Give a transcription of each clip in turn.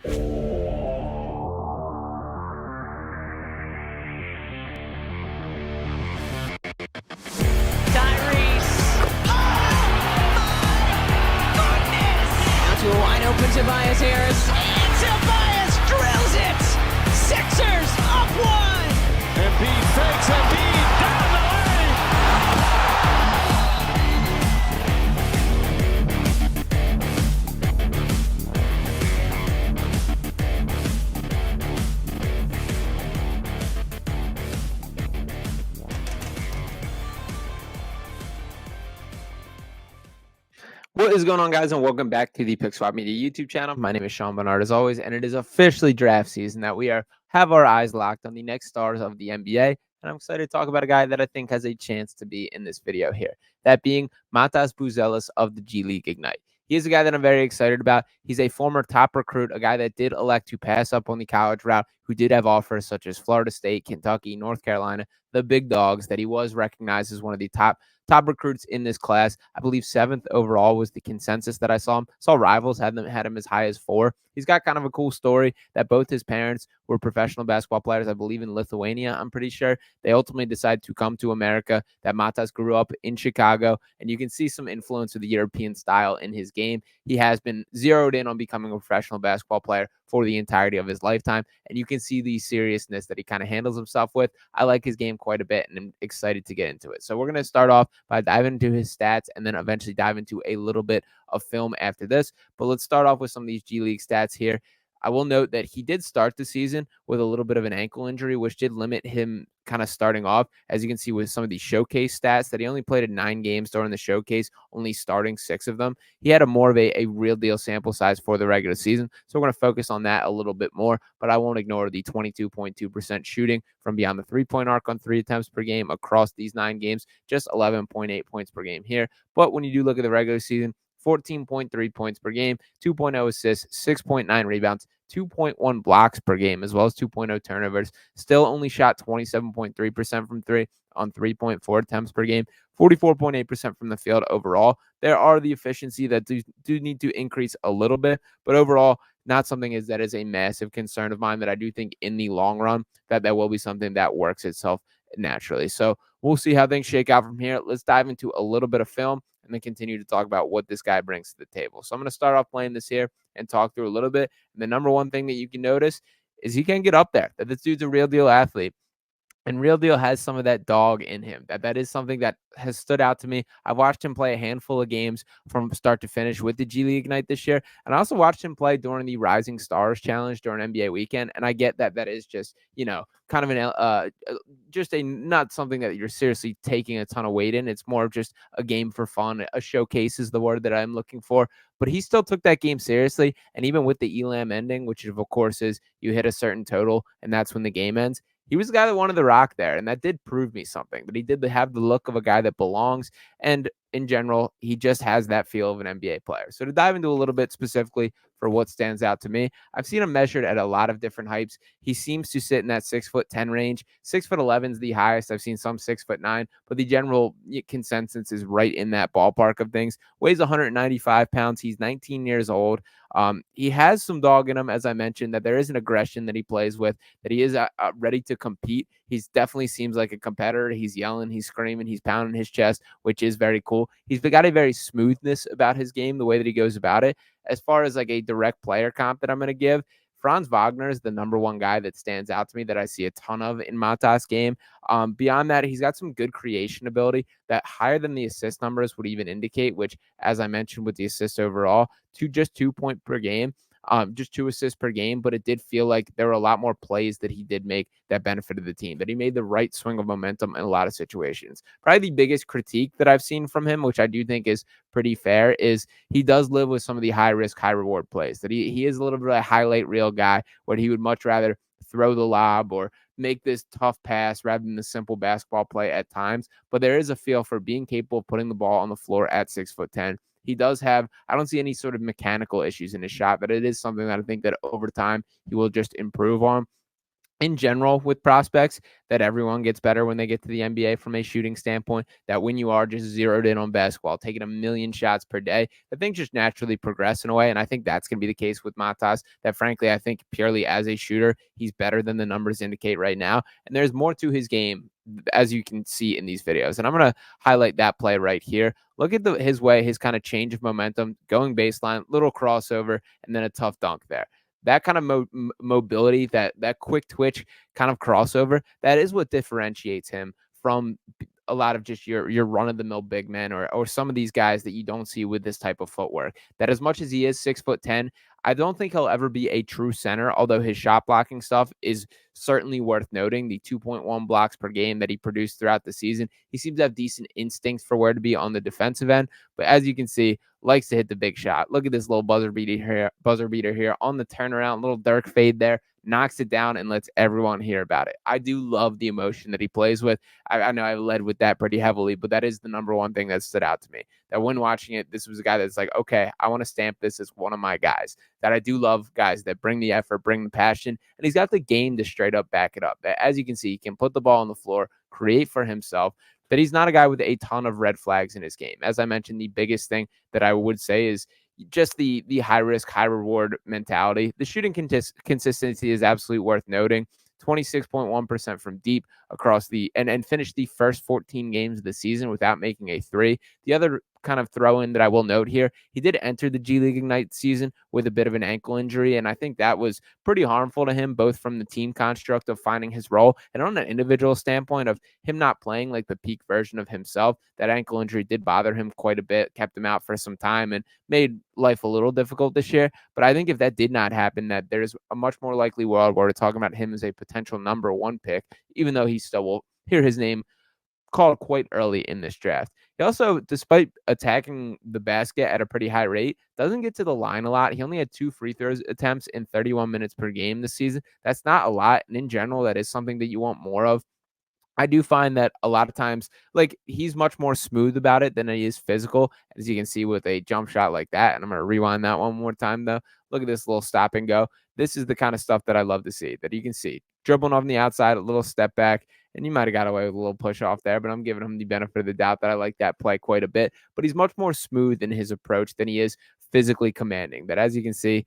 To a wide open Tobias Harris, and Tobias drills it! Sixers up one! Embiid fakes, Embiid down the lane! What is going on, guys, and welcome back to the Pick Swap Media YouTube channel. My name is Barnard, as always, and it is officially draft season that we have our eyes locked on the next stars of the NBA, and I'm excited to talk about a guy that I think has a chance to be in this video here, that being Buzelis of the G League Ignite. He is a guy that I'm very excited about. He's a former top recruit, a guy that did elect to pass up on the college route, who did have offers such as Florida State, Kentucky, North Carolina, the big dogs, that he was recognized as one of the top recruits in this class. I believe 7th overall was the consensus that I saw him. Saw rivals had him as high as 4. He's got kind of a cool story that both his parents were professional basketball players, I believe in Lithuania, I'm pretty sure. They ultimately decided to come to America, that Matas grew up in Chicago, and you can see some influence of the European style in his game. He has been zeroed in on becoming a professional basketball player for the entirety of his lifetime, and you can see the seriousness that he kind of handles himself with. I like his game quite a bit, and I'm excited to get into it. So we're going to start off by diving into his stats and then eventually dive into a little bit of film after this. But let's start off with some of these G League stats here. I will note that he did start the season with a little bit of an ankle injury, which did limit him kind of starting off. As you can see with some of these showcase stats, that he only played in 9 games during the showcase, only starting 6 of them. He had a more of a real deal sample size for the regular season. So we're going to focus on that a little bit more, but I won't ignore the 22.2% shooting from beyond the 3-point arc on 3 attempts per game across these 9 games, just 11.8 points per game here. But when you do look at the regular season, 14.3 points per game, 2.0 assists, 6.9 rebounds, 2.1 blocks per game, as well as 2.0 turnovers. Still only shot 27.3% from 3 on 3.4 attempts per game, 44.8% from the field overall. There are the efficiency that do need to increase a little bit, but overall, not something that is a massive concern of mine, that I do think in the long run that will be something that works itself naturally. So we'll see how things shake out from here. Let's dive into a little bit of film and then continue to talk about what this guy brings to the table. So I'm going to start off playing this here and talk through a little bit. And the number one thing that you can notice is he can get up there, that this dude's a real deal athlete. And Real Deal has some of that dog in him. That is something that has stood out to me. I've watched him play a handful of games from start to finish with the G League Ignite this year. And I also watched him play during the Rising Stars Challenge during NBA weekend. And I get that is just, kind of just not something that you're seriously taking a ton of weight in. It's more of just a game for fun. A showcase is the word that I'm looking for. But he still took that game seriously. And even with the Elam ending, which of course is you hit a certain total and that's when the game ends, he was the guy that wanted the rock there, and that did prove me something. That he did have the look of a guy that belongs, and in general, he just has that feel of an NBA player. So to dive into a little bit specifically for what stands out to me, I've seen him measured at a lot of different heights. He seems to sit in that 6'10" range. 6'11" is the highest. I've seen some 6'9", but the general consensus is right in that ballpark of things. Weighs 195 pounds. He's 19 years old. He has some dog in him, as I mentioned, that there is an aggression that he plays with, that he is ready to compete. He's definitely seems like a competitor. He's yelling, he's screaming, he's pounding his chest, which is very cool. He's got a very smoothness about his game, the way that he goes about it. As far as like a direct player comp that I'm going to give, Franz Wagner is the number one guy that stands out to me that I see a ton of in Matas' game. Beyond that, he's got some good creation ability that higher than the assist numbers would even indicate, which, as I mentioned with the assists overall, just 2 points per game. Just 2 assists per game, but it did feel like there were a lot more plays that he did make that benefited the team, that he made the right swing of momentum in a lot of situations. Probably the biggest critique that I've seen from him, which I do think is pretty fair, is he does live with some of the high risk, high reward plays, that he is a little bit of a highlight reel guy where he would much rather throw the lob or make this tough pass rather than the simple basketball play at times. But there is a feel for being capable of putting the ball on the floor at 6'10". He does have, I don't see any sort of mechanical issues in his shot, but it is something that I think that over time he will just improve on. in general with prospects, that everyone gets better when they get to the NBA from a shooting standpoint, that when you are just zeroed in on basketball, taking a million shots per day, that things just naturally progress in a way. And I think that's going to be the case with Matas, that frankly, I think purely as a shooter, he's better than the numbers indicate right now. And there's more to his game, as you can see in these videos. And I'm going to highlight that play right here. Look at his kind of change of momentum, going baseline, little crossover, and then a tough dunk there. That kind of mobility, that quick twitch kind of crossover, that is what differentiates him from a lot of just your run-of-the-mill big men or some of these guys that you don't see with this type of footwork. That as much as he is 6'10", I don't think he'll ever be a true center, although his shot blocking stuff is certainly worth noting. The 2.1 blocks per game that he produced throughout the season, he seems to have decent instincts for where to be on the defensive end. But as you can see, likes to hit the big shot. Look at this little buzzer beater here on the turnaround, little Dirk fade there, knocks it down and lets everyone hear about it. I do love the emotion that he plays with. I know I led with that pretty heavily, but that is the number one thing that stood out to me. That when watching it, this was a guy that's like, okay, I want to stamp this as one of my guys. That I do love guys that bring the effort, bring the passion, and he's got the game to straight up back it up. That, as you can see, he can put the ball on the floor, create for himself. That he's not a guy with a ton of red flags in his game. As I mentioned, the biggest thing that I would say is just the high risk, high reward mentality. The shooting consistency is absolutely worth noting. 26.1% from deep across and finished the first 14 games of the season without making a three. The other kind of throw in that I will note here, he did enter the G League Ignite season with a bit of an ankle injury, and I think that was pretty harmful to him, both from the team construct of finding his role and on an individual standpoint of him not playing like the peak version of himself. That ankle injury did bother him quite a bit, kept him out for some time, and made life a little difficult this year. But I think if that did not happen, that there's a much more likely world where we're talking about him as a potential number one pick, even though he still will hear his name called quite early in this draft. He also, despite attacking the basket at a pretty high rate, doesn't get to the line a lot. He only had 2 free throws attempts in 31 minutes per game this season. That's not a lot. And in general, that is something that you want more of. I do find that a lot of times, like, he's much more smooth about it than he is physical, as you can see with a jump shot like that. And I'm going to rewind that one more time, though. Look at this little stop and go. This is the kind of stuff that I love to see, that you can see. Dribbling off the outside, a little step back, and you might have got away with a little push off there, but I'm giving him the benefit of the doubt that I like that play quite a bit. But he's much more smooth in his approach than he is physically commanding. But as you can see,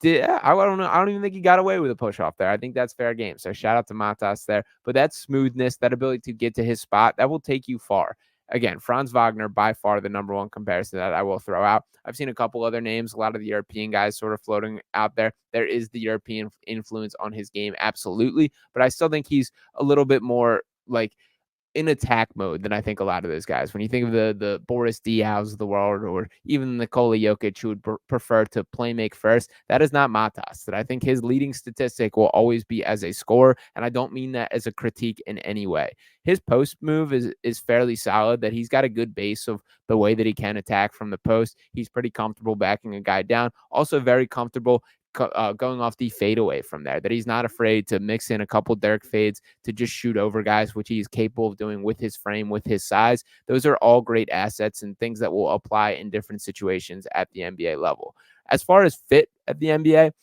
I don't know. I don't even think he got away with a push off there. I think that's fair game. So shout out to Matas there. But that smoothness, that ability to get to his spot, that will take you far. Again, Franz Wagner, by far the number one comparison that I will throw out. I've seen a couple other names, a lot of the European guys sort of floating out there. There is the European influence on his game, absolutely. But I still think he's a little bit more like in attack mode than I think a lot of those guys. When you think of the Boris Diaws of the world, or even Nikola Jokic, who would prefer to play make first, that is not Matas. That I think his leading statistic will always be as a scorer, and I don't mean that as a critique in any way. His post move is fairly solid, that he's got a good base of the way that he can attack from the post. He's pretty comfortable backing a guy down. Also very comfortable going off the fadeaway from there, that he's not afraid to mix in a couple Dirk fades to just shoot over guys, which he's capable of doing with his frame, with his size. Those are all great assets and things that will apply in different situations at the NBA level. As far as fit at the NBA,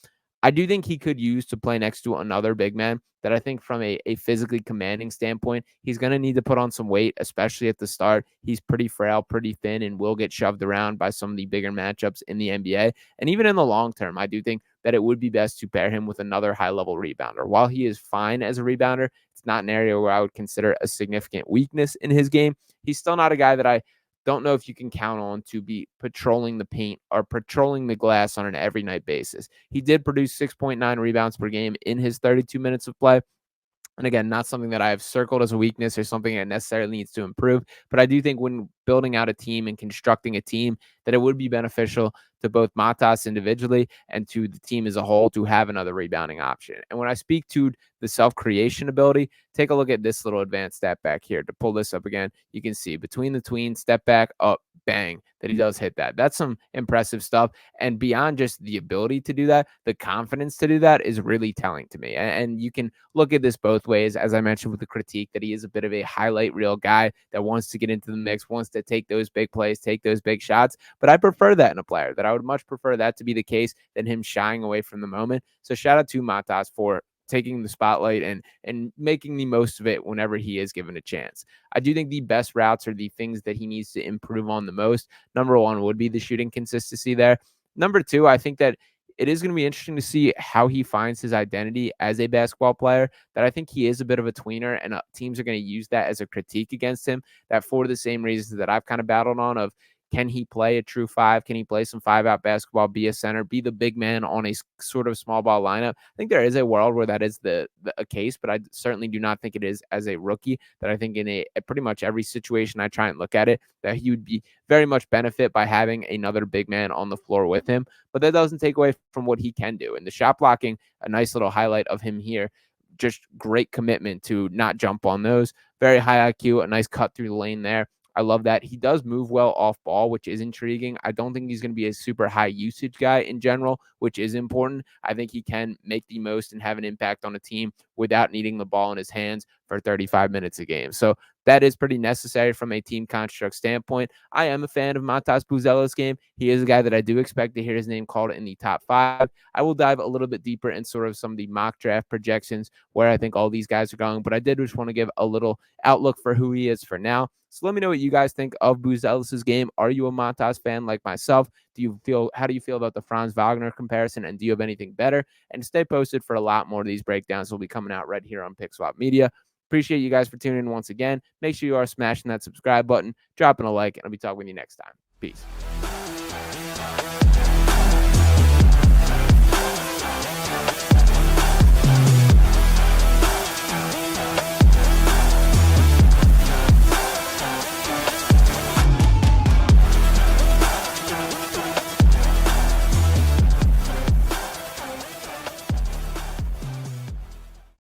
I do think he could use to play next to another big man, that I think from a physically commanding standpoint, he's going to need to put on some weight, especially at the start. He's pretty frail, pretty thin, and will get shoved around by some of the bigger matchups in the NBA. And even in the long term, I do think that it would be best to pair him with another high-level rebounder. While he is fine as a rebounder, it's not an area where I would consider a significant weakness in his game. He's still not a guy that I don't know if you can count on to be patrolling the paint or patrolling the glass on an every night basis. He did produce 6.9 rebounds per game in his 32 minutes of play. And again, not something that I have circled as a weakness or something that necessarily needs to improve. But I do think when building out a team and constructing a team, that it would be beneficial to both Matas individually and to the team as a whole to have another rebounding option. And when I speak to the self-creation ability, take a look at this little advanced step back here. To pull this up again, you can see between the tween, step back, up, bang, that he does hit that. That's some impressive stuff. And beyond just the ability to do that, the confidence to do that is really telling to me. And you can look at this both ways, as I mentioned with the critique, that he is a bit of a highlight reel guy that wants to get into the mix, wants to take those big plays, take those big shots. But I prefer that in a player, that I would much prefer that to be the case than him shying away from the moment. So shout out to Matas for taking the spotlight and making the most of it whenever he is given a chance. I do think the best routes are the things that he needs to improve on the most. Number one would be the shooting consistency there. Number two, I think that it is going to be interesting to see how he finds his identity as a basketball player. That I think he is a bit of a tweener, and teams are going to use that as a critique against him. That for the same reasons that I've kind of battled on of, can he play a true five? Can he play some 5-out basketball, be a center, be the big man on a sort of small ball lineup? I think there is a world where that is a case, but I certainly do not think it is as a rookie. That I think in a pretty much every situation I try and look at it, that he would be very much benefit by having another big man on the floor with him. But that doesn't take away from what he can do. And the shot blocking, a nice little highlight of him here. Just great commitment to not jump on those. Very high IQ, a nice cut through the lane there. I love that. He does move well off ball, which is intriguing. I don't think he's going to be a super high usage guy in general, which is important. I think he can make the most and have an impact on a team without needing the ball in his hands for 35 minutes a game. So that is pretty necessary from a team construct standpoint. I am a fan of Matas Buzelis' game. He is a guy that I do expect to hear his name called in the top 5. I will dive a little bit deeper in sort of some of the mock draft projections where I think all these guys are going, but I did just want to give a little outlook for who he is for now. So let me know what you guys think of Buzelis' game. Are you a Matas fan like myself? How do you feel about the Franz Wagner comparison? And do you have anything better? And stay posted for a lot more of these breakdowns. Will be coming out right here on Pick Swap Media. Appreciate you guys for tuning in once again. Make sure you are smashing that subscribe button, dropping a like, and I'll be talking with you next time. Peace.